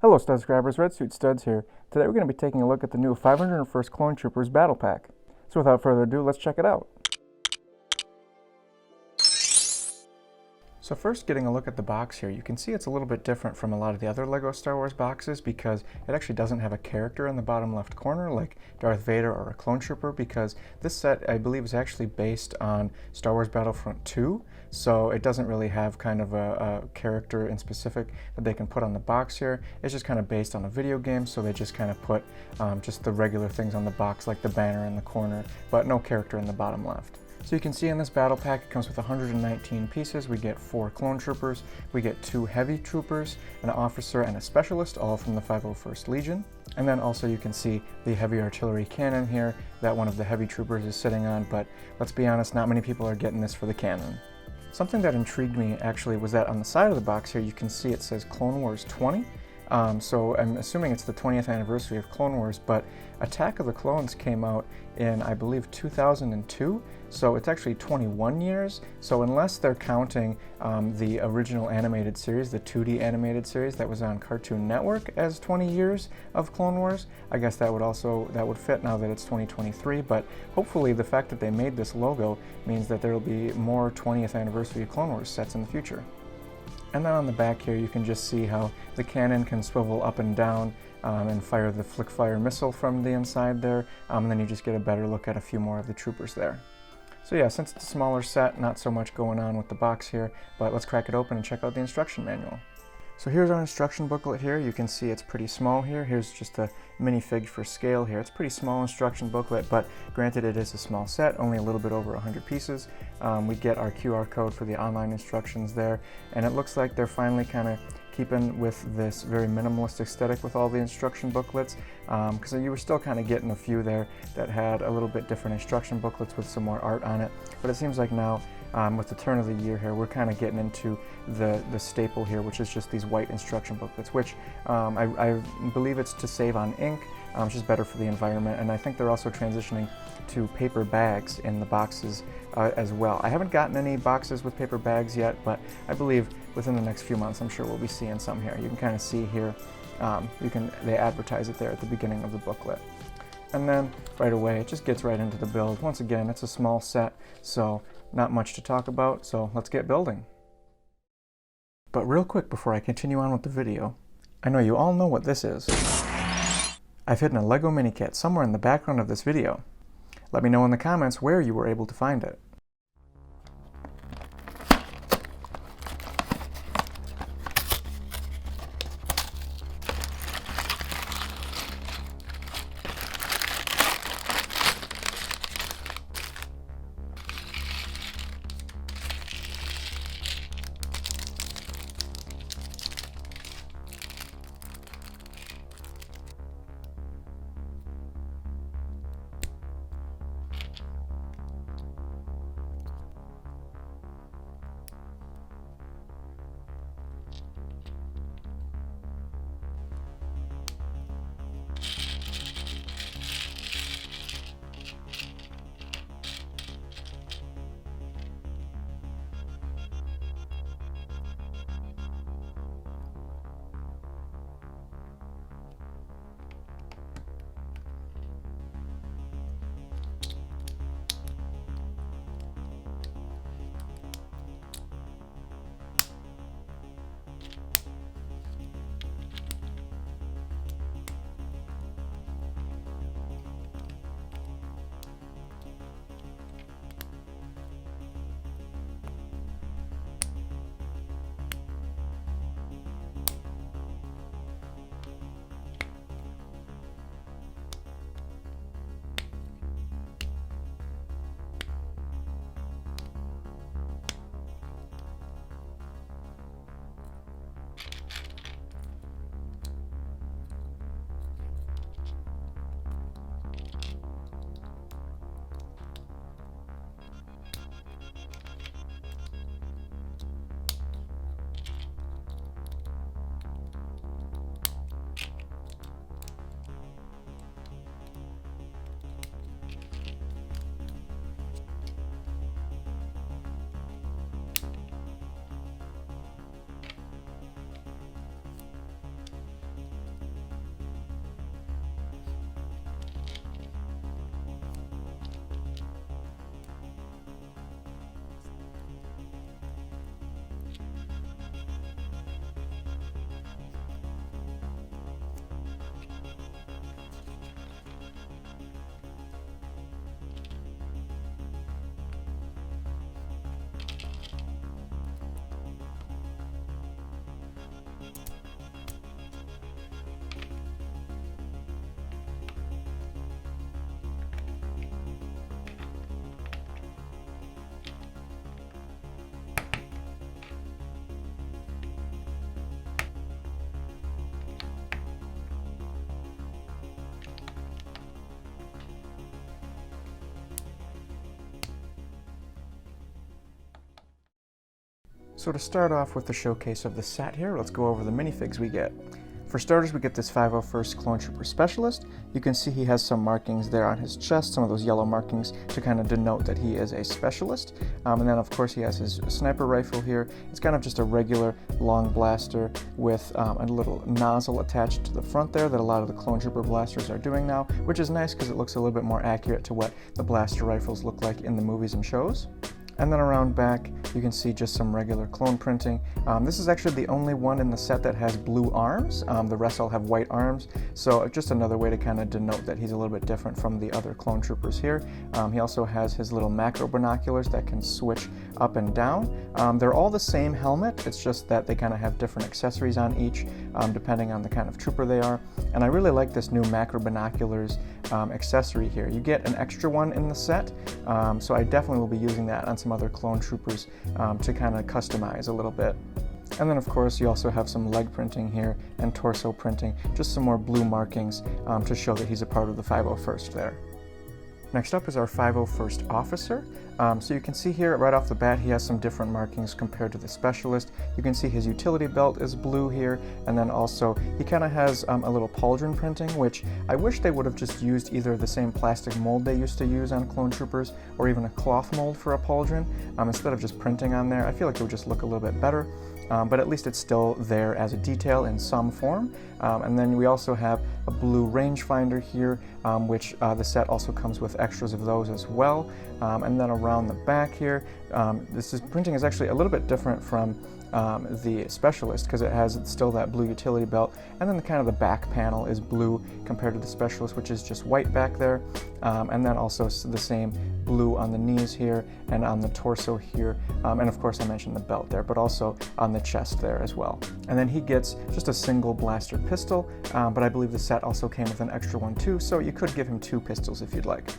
Hello Stud-Scribers, Red Suit Studs here. Today we're going to be taking a look at the new 501st Clone Troopers Battle Pack. So without further ado, let's check it out. So first, getting a look at the box here, you can see it's a little bit different from a lot of the other LEGO Star Wars boxes because it actually doesn't have a character in the bottom left corner like Darth Vader or a Clone Trooper, because this set, I believe, is actually based on Star Wars Battlefront 2, so it doesn't really have kind of a character in specific that they can put on the box here. It's just kind of based on a video game, so they just kind of put just the regular things on the box like the banner in the corner, but no character in the bottom left. So you can see in this battle pack, it comes with 119 pieces. We get 4 clone troopers, we get 2 heavy troopers, an officer and a specialist, all from the 501st Legion. And then also you can see the heavy artillery cannon here that one of the heavy troopers is sitting on, but let's be honest, not many people are getting this for the cannon. Something that intrigued me actually was that on the side of the box here, you can see it says Clone Wars 20. So I'm assuming it's the 20th anniversary of Clone Wars, but Attack of the Clones came out in, I believe, 2002, so it's actually 21 years. So unless they're counting the original animated series, the 2D animated series that was on Cartoon Network as 20 years of Clone Wars, I guess that would fit now that it's 2023, but hopefully the fact that they made this logo means that there will be more 20th anniversary Clone Wars sets in the future. And then on the back here, you can just see how the cannon can swivel up and down and fire the flick fire missile from the inside there, and then you just get a better look at a few more of the troopers there. So yeah, since it's a smaller set, not so much going on with the box here, but let's crack it open and check out the instruction manual. So here's our instruction booklet here. You can see it's pretty small here. Here's just a minifig for scale here. It's a pretty small instruction booklet, but granted it is a small set, only a little bit over 100 pieces. We get our QR code for the online instructions there, and it looks like they're finally kind of keeping with this very minimalist aesthetic with all the instruction booklets, because you were still kind of getting a few there that had a little bit different instruction booklets with some more art on it. But it seems like now, with the turn of the year here, we're kind of getting into the staple here, which is just these white instruction booklets, which I believe it's to save on ink, which is better for the environment, and I think they're also transitioning to paper bags in the boxes as well. I haven't gotten any boxes with paper bags yet, but I believe within the next few months I'm sure we'll be seeing some here. You can kind of see here, they advertise it there at the beginning of the booklet. And then right away it just gets right into the build. Once again, it's a small set, so not much to talk about, so let's get building. But real quick before I continue on with the video, I know you all know what this is. I've hidden a Lego Minikit somewhere in the background of this video. Let me know in the comments where you were able to find it. So to start off with the showcase of the set here, let's go over the minifigs we get. For starters, we get this 501st Clone Trooper Specialist. You can see he has some markings there on his chest, some of those yellow markings to kind of denote that he is a specialist. And then of course he has his sniper rifle here. It's kind of just a regular long blaster with a little nozzle attached to the front there that a lot of the Clone Trooper blasters are doing now, which is nice because it looks a little bit more accurate to what the blaster rifles look like in the movies and shows. And then around back, you can see just some regular clone printing. This is actually the only one in the set that has blue arms. The rest all have white arms, so just another way to kind of denote that he's a little bit different from the other clone troopers here. He also has his little macro binoculars that can switch up and down. They're all the same helmet, it's just that they kind of have different accessories on each, depending on the kind of trooper they are. And I really like this new macro binoculars accessory here. You get an extra one in the set, so I definitely will be using that on some other clone troopers to kind of customize a little bit. And then of course you also have some leg printing here and torso printing, just some more blue markings to show that he's a part of the 501st there. Next up is our 501st Officer. So you can see here right off the bat he has some different markings compared to the Specialist. You can see his utility belt is blue here, and then also he kind of has a little pauldron printing, which I wish they would have just used either the same plastic mold they used to use on clone troopers or even a cloth mold for a pauldron instead of just printing on there. I feel like it would just look a little bit better. But at least it's still there as a detail in some form. And then we also have a blue rangefinder here, which the set also comes with extras of those as well. And then around the back here, printing is actually a little bit different from the Specialist because it has still that blue utility belt, and then the back panel is blue compared to the Specialist, which is just white back there, and then also the same blue on the knees here and on the torso here, and of course I mentioned the belt there, but also on the chest there as well. And then he gets just a single blaster pistol, but I believe the set also came with an extra one too, so you could give him 2 pistols if you'd like.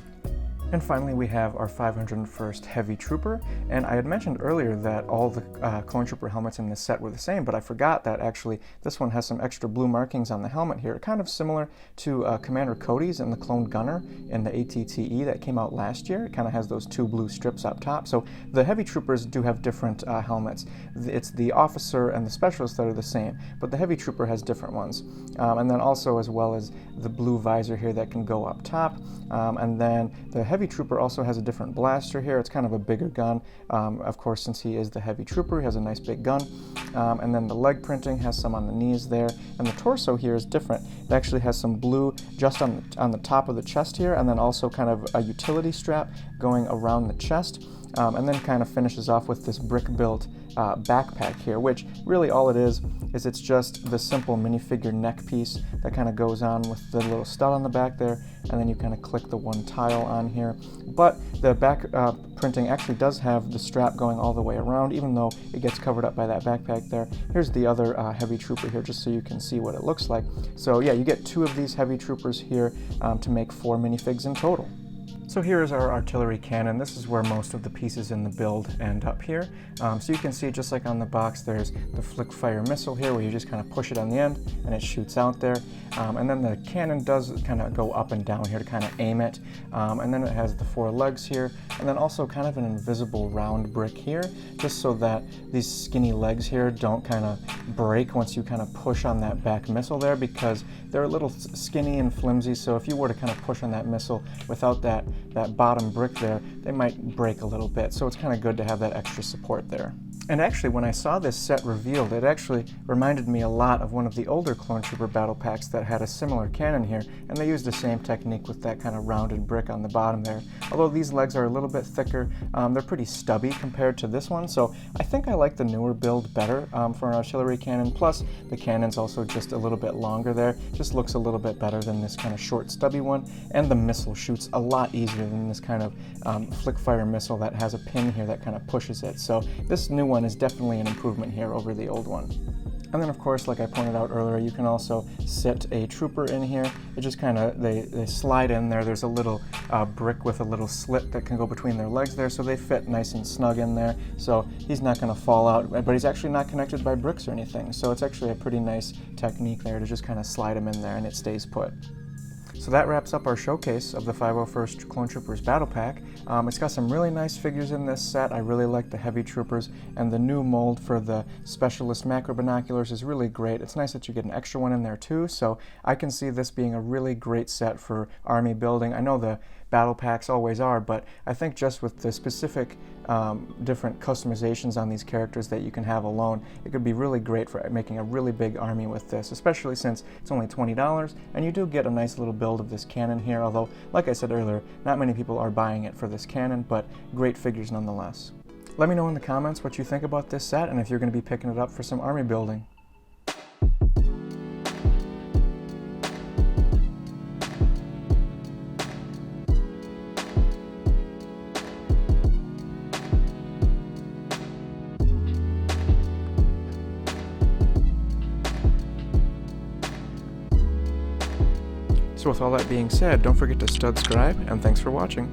And finally we have our 501st Heavy Trooper, and I had mentioned earlier that all the Clone Trooper helmets in this set were the same, but I forgot that actually this one has some extra blue markings on the helmet here, kind of similar to Commander Cody's in the Clone Gunner in the ATTE that came out last year. It kind of has those 2 blue strips up top, so the Heavy Troopers do have different helmets. It's the Officer and the Specialist that are the same, but the Heavy Trooper has different ones. And then also as well as the blue visor here that can go up top, and then the Heavy Trooper also has a different blaster here. It's kind of a bigger gun. Of course, since he is the Heavy Trooper, he has a nice big gun. And then the leg printing has some on the knees there. And the torso here is different. It actually has some blue just on the top of the chest here, and then also kind of a utility strap going around the chest. And then kind of finishes off with this brick-built backpack here, which really all it is it's just the simple minifigure neck piece that kind of goes on with the little stud on the back there, and then you kind of click the one tile on here. But the back printing actually does have the strap going all the way around, even though it gets covered up by that backpack there. Here's the other Heavy Trooper here, just so you can see what it looks like. So yeah, you get 2 of these Heavy Troopers here to make 4 minifigs in total. So here is our artillery cannon. This is where most of the pieces in the build end up here. So you can see, just like on the box, there's the flick fire missile here where you just kind of push it on the end and it shoots out there. And then the cannon does kind of go up and down here to kind of aim it. And then it has the 4 legs here, and then also kind of an invisible round brick here, just so that these skinny legs here don't kind of break once you kind of push on that back missile there, because they're a little skinny and flimsy. So if you were to kind of push on that missile without that bottom brick there, they might break a little bit. So it's kind of good to have that extra support there. And actually, when I saw this set revealed, it actually reminded me a lot of one of the older Clone Trooper battle packs that had a similar cannon here, and they used the same technique with that kind of rounded brick on the bottom there. Although these legs are a little bit thicker, they're pretty stubby compared to this one, so I think I like the newer build better for an artillery cannon. Plus, the cannon's also just a little bit longer there, just looks a little bit better than this kind of short, stubby one, and the missile shoots a lot easier than this kind of flick fire missile that has a pin here that kind of pushes it. So this new one is definitely an improvement here over the old one. And then of course, like I pointed out earlier, you can also sit a trooper in here. It just kind of, they slide in there. There's a little brick with a little slit that can go between their legs there, so they fit nice and snug in there. So he's not going to fall out, but he's actually not connected by bricks or anything. So it's actually a pretty nice technique there to just kind of slide him in there and it stays put. So that wraps up our showcase of the 501st Clone Troopers Battle Pack. It's got some really nice figures in this set. I really like the Heavy Troopers, and the new mold for the Specialist Macro Binoculars is really great. It's nice that you get an extra one in there too, so I can see this being a really great set for army building. I know the battle packs always are, but I think just with the specific different customizations on these characters that you can have alone, it could be really great for making a really big army with this, especially since it's only $20 and you do get a nice little build of this cannon here, although like I said earlier, not many people are buying it for this cannon, but great figures nonetheless. Let me know in the comments what you think about this set and if you're going to be picking it up for some army building. So with all that being said, don't forget to Stud-Scribe, and thanks for watching.